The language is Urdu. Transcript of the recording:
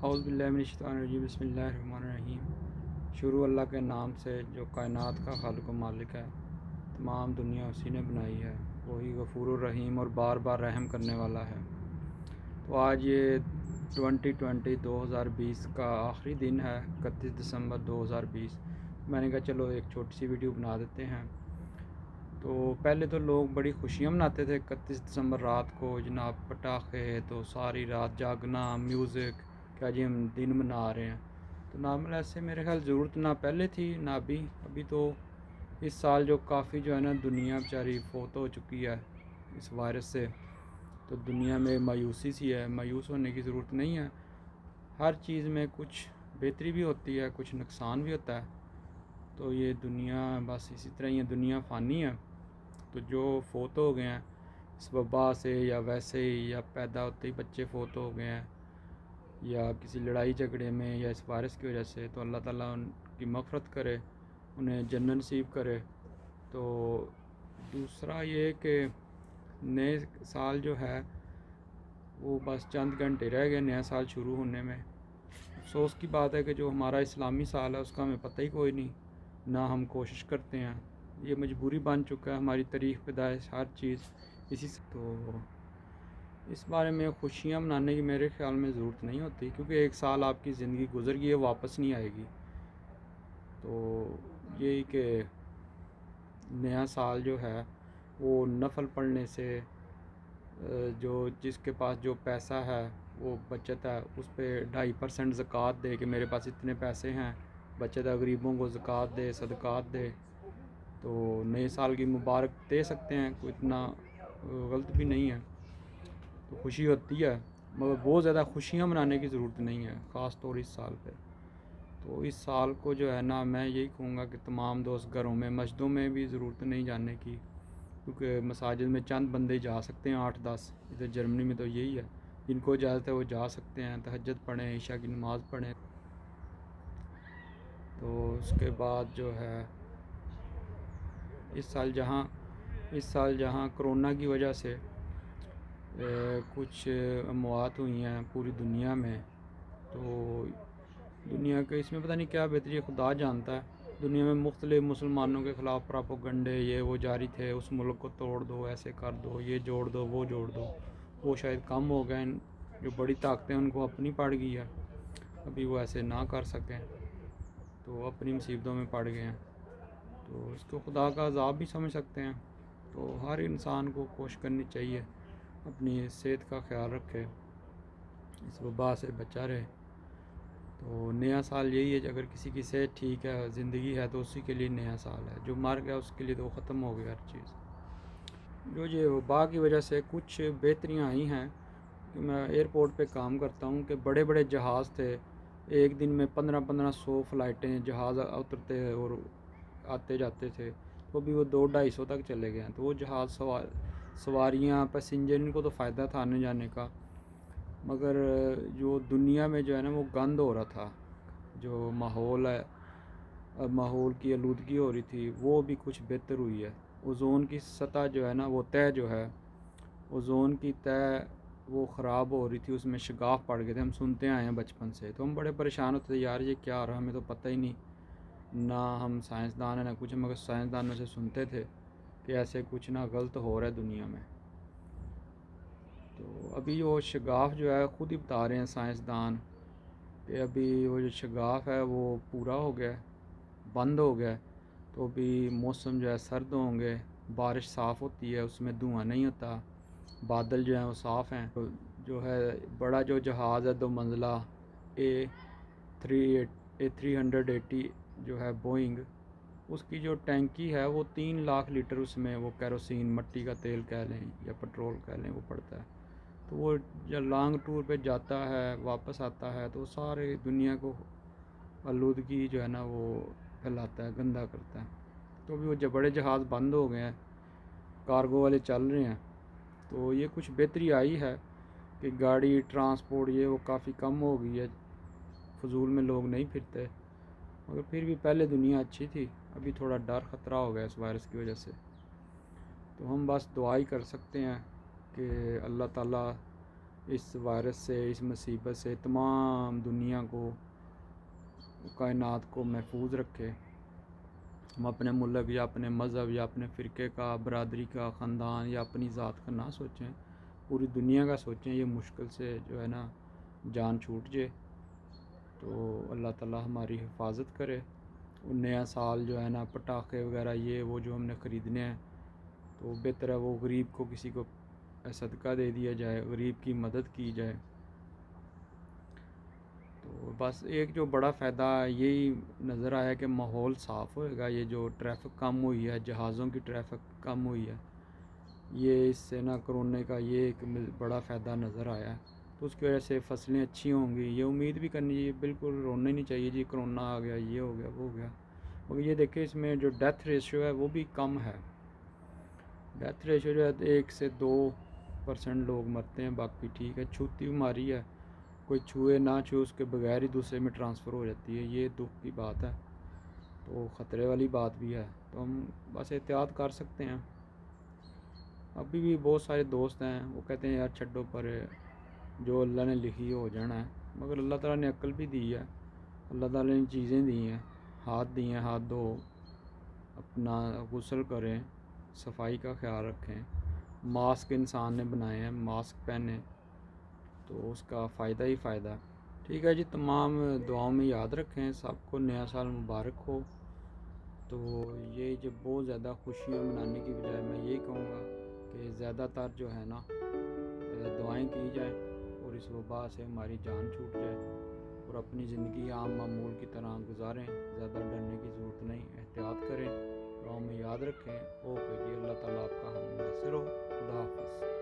اعوذ باللہ من الشیطان الرجیم بسم اللہ الرحمن الرحیم۔ شروع اللہ کے نام سے جو کائنات کا خالق و مالک ہے، تمام دنیا اسی نے بنائی ہے، وہی غفور الرحیم اور بار بار رحم کرنے والا ہے۔ تو آج یہ 2020 کا آخری دن ہے، 31 دسمبر 2020۔ میں نے کہا چلو ایک چھوٹی سی ویڈیو بنا دیتے ہیں۔ تو پہلے تو لوگ بڑی خوشیاں مناتے تھے 31 دسمبر رات کو، جناب پٹاخے، تو ساری رات جاگنا، میوزک، کہ جی ہم دن منا رہے ہیں۔ تو نارمل ایسے میرے خیال ضرورت نہ پہلے تھی نہ ابھی تو اس سال جو کافی جو ہے نا دنیا بیچاری فوت ہو چکی ہے اس وائرس سے، تو دنیا میں مایوسی سی ہے۔ مایوس ہونے کی ضرورت نہیں ہے، ہر چیز میں کچھ بہتری بھی ہوتی ہے، کچھ نقصان بھی ہوتا ہے۔ تو یہ دنیا بس اسی طرح ہی ہے، دنیا فانی ہے۔ تو جو فوت ہو گئے ہیں اس وبا سے، یا ویسے ہی، یا پیدا ہوتے ہی بچے فوت ہو گئے ہیں، یا کسی لڑائی جھگڑے میں، یا اس وائرس کی وجہ سے، تو اللہ تعالیٰ ان کی مغفرت کرے، انہیں جنت نصیب کرے۔ تو دوسرا یہ کہ نئے سال جو ہے وہ بس چند گھنٹے رہ گئے نیا سال شروع ہونے میں۔ افسوس کی بات ہے کہ جو ہمارا اسلامی سال ہے اس کا ہمیں پتہ ہی کوئی نہیں، نہ ہم کوشش کرتے ہیں۔ یہ مجبوری بن چکا ہے، ہماری تاریخ پیدائش ہر چیز اسی سے۔ تو اس بارے میں خوشیاں منانے کی میرے خیال میں ضرورت نہیں ہوتی، کیونکہ ایک سال آپ کی زندگی گزر گئی ہے، واپس نہیں آئے گی۔ تو یہی کہ نیا سال جو ہے وہ نفل پڑھنے سے، جو جس کے پاس جو پیسہ ہے وہ بچت ہے اس پہ 2.5% زکوٰۃ دے، کہ میرے پاس اتنے پیسے ہیں، بچت ہے، غریبوں کو زکوٰۃ دے، صدقات دے، تو نئے سال کی مبارک دے سکتے ہیں، کوئی اتنا غلط بھی نہیں ہے۔ تو خوشی ہوتی ہے، مگر بہت زیادہ خوشیاں منانے کی ضرورت نہیں ہے، خاص طور اس سال پہ۔ تو اس سال کو جو ہے نا میں یہی کہوں گا کہ تمام دوست گھروں میں، مسجدوں میں بھی ضرورت نہیں جانے کی، کیونکہ مساجد میں چند بندے جا سکتے ہیں، 8-10۔ ادھر جرمنی میں تو یہی ہے، جن کو اجازت ہے وہ جا سکتے ہیں، تہجد پڑھیں، عشاء کی نماز پڑھیں۔ تو اس کے بعد جو ہے اس سال جہاں کرونا کی وجہ سے کچھ اموات ہوئی ہیں پوری دنیا میں، تو دنیا کے اس میں پتہ نہیں کیا بہتری ہے، خدا جانتا ہے۔ دنیا میں مختلف مسلمانوں کے خلاف پراپوگنڈے یہ وہ جاری تھے، اس ملک کو توڑ دو، ایسے کر دو، یہ جوڑ دو، وہ جوڑ دو۔ وہ شاید کم ہو گئے، جو بڑی طاقتیں ان کو اپنی پڑ گئی ہے، ابھی وہ ایسے نہ کر سکیں، تو اپنی مصیبتوں میں پڑ گئے ہیں۔ تو اس کو خدا کا عذاب بھی سمجھ سکتے ہیں۔ تو ہر انسان کو کوشش کرنی چاہیے اپنی صحت کا خیال رکھے، اس وبا سے بچا رہے۔ تو نیا سال یہی ہے کہ اگر کسی کی صحت ٹھیک ہے، زندگی ہے، تو اسی کے لیے نیا سال ہے۔ جو مر گیا اس کے لیے تو ختم ہو گیا ہر چیز۔ جو یہ وبا کی وجہ سے کچھ بہتریاں آئی ہیں، کہ میں ایئرپورٹ پہ کام کرتا ہوں، کہ بڑے بڑے جہاز تھے، ایک دن میں 1500 فلائٹیں جہاز اترتے اور آتے جاتے تھے، تو ابھی وہ 200-250 تک چلے گئے ہیں۔ تو وہ جہاز سواریاں، پیسنجر، ان کو تو فائدہ تھا آنے جانے کا، مگر جو دنیا میں جو ہے نا وہ گند ہو رہا تھا، جو ماحول کی آلودگی ہو رہی تھی، وہ بھی کچھ بہتر ہوئی ہے۔ اوزون کی سطح جو ہے نا، وہ تہ جو ہے، اوزون کی تہ وہ خراب ہو رہی تھی، اس میں شگاف پڑ گئے تھے، ہم سنتے آئے ہیں بچپن سے، تو ہم بڑے پریشان ہوتے تھے، یار یہ کیا ہو رہا ہے، ہمیں تو پتہ ہی نہیں، نہ ہم سائنسدان ہیں نہ کچھ، مگر سائنسدانوں سے سنتے تھے کہ ایسے کچھ نہ غلط ہو رہا ہے دنیا میں۔ تو ابھی وہ شگاف جو ہے خود ہی بتا رہے ہیں سائنسدان کہ ابھی وہ جو شگاف ہے وہ پورا ہو گیا، بند ہو گیا، تو ابھی موسم جو ہے سرد ہوں گے، بارش صاف ہوتی ہے، اس میں دھواں نہیں ہوتا، بادل جو ہیں وہ صاف ہیں۔ تو جو ہے بڑا جو جہاز ہے 2 منزلہ A380 جو ہے بوئنگ، اس کی جو ٹینکی ہے وہ 3 لاکھ لیٹر، اس میں وہ کیروسین، مٹی کا تیل کہہ لیں یا پٹرول کہہ لیں، وہ پڑتا ہے۔ تو وہ جب لانگ ٹور پہ جاتا ہے واپس آتا ہے تو سارے دنیا کو آلودگی جو ہے نا وہ پھیلاتا ہے، گندا کرتا ہے۔ تو بھی وہ جب بڑے جہاز بند ہو گئے ہیں، کارگو والے چل رہے ہیں، تو یہ کچھ بہتری آئی ہے کہ گاڑی ٹرانسپورٹ یہ وہ کافی کم ہو گئی ہے، فضول میں لوگ نہیں پھرتے، مگر پھر بھی پہلے دنیا اچھی تھی، ابھی تھوڑا ڈر خطرہ ہو گیا اس وائرس کی وجہ سے۔ تو ہم بس دعا ہی کر سکتے ہیں کہ اللہ تعالیٰ اس وائرس سے، اس مصیبت سے تمام دنیا کو، کائنات کو محفوظ رکھے۔ ہم اپنے ملک یا اپنے مذہب یا اپنے فرقے کا، برادری کا، خاندان یا اپنی ذات کا نہ سوچیں، پوری دنیا کا سوچیں۔ یہ مشکل سے جو ہے نا جان چھوٹ جائے تو اللہ تعالیٰ ہماری حفاظت کرے۔ نیا سال جو ہے نا پٹاخے وغیرہ یہ وہ جو ہم نے خریدنے ہیں تو بہتر ہے وہ غریب کو کسی کو صدقہ دے دیا جائے، غریب کی مدد کی جائے۔ تو بس ایک جو بڑا فائدہ یہی نظر آیا کہ ماحول صاف ہوئے گا، یہ جو ٹریفک کم ہوئی ہے، جہازوں کی ٹریفک کم ہوئی ہے، یہ اس سے نہ کرونے کا یہ ایک بڑا فائدہ نظر آیا ہے۔ تو اس کی وجہ سے فصلیں اچھی ہوں گی، یہ امید بھی کرنی چاہیے، بالکل رونا نہیں چاہیے جی کرونا آ گیا، یہ ہو گیا، وہ ہو گیا۔ مگر یہ دیکھیں اس میں جو ڈیتھ ریشیو ہے وہ بھی کم ہے۔ ڈیتھ ریشیو جو ہے 1 سے 2% لوگ مرتے ہیں، باقی ٹھیک ہے۔ چھوتی بیماری ہے، کوئی چھوئے نہ چھوئے اس کے بغیر ہی دوسرے میں ٹرانسفر ہو جاتی ہے، یہ دکھ کی بات ہے، تو خطرے والی بات بھی ہے۔ تو ہم بس احتیاط کر سکتے ہیں۔ ابھی بھی بہت سارے دوست ہیں وہ کہتے ہیں یار چھڈو پر، جو اللہ نے لکھی ہو جانا ہے، مگر اللہ تعالیٰ نے عقل بھی دی ہے، اللہ تعالیٰ نے چیزیں دی ہیں، ہاتھ دی ہیں، ہاتھ دھو، اپنا غسل کریں، صفائی کا خیال رکھیں، ماسک انسان نے بنائے ہیں، ماسک پہنیں، تو اس کا فائدہ ہی فائدہ ہے۔ ٹھیک ہے جی، تمام دعاؤں میں یاد رکھیں، سب کو نیا سال مبارک ہو۔ تو یہ جو بہت زیادہ خوشیاں منانے کی بجائے میں یہی کہوں گا کہ زیادہ تر جو ہے نا دعائیں کی جائیں اور اس وبا سے ہماری جان چھوٹ جائے اور اپنی زندگی عام معمول کی طرح گزاریں، زیادہ ڈرنے کی ضرورت نہیں، احتیاط کریں، دعاؤں میں یاد رکھیں۔ اوکے جی، اللہ تعالیٰ آپ کا ہم ناصر ہو۔ خدا حافظ۔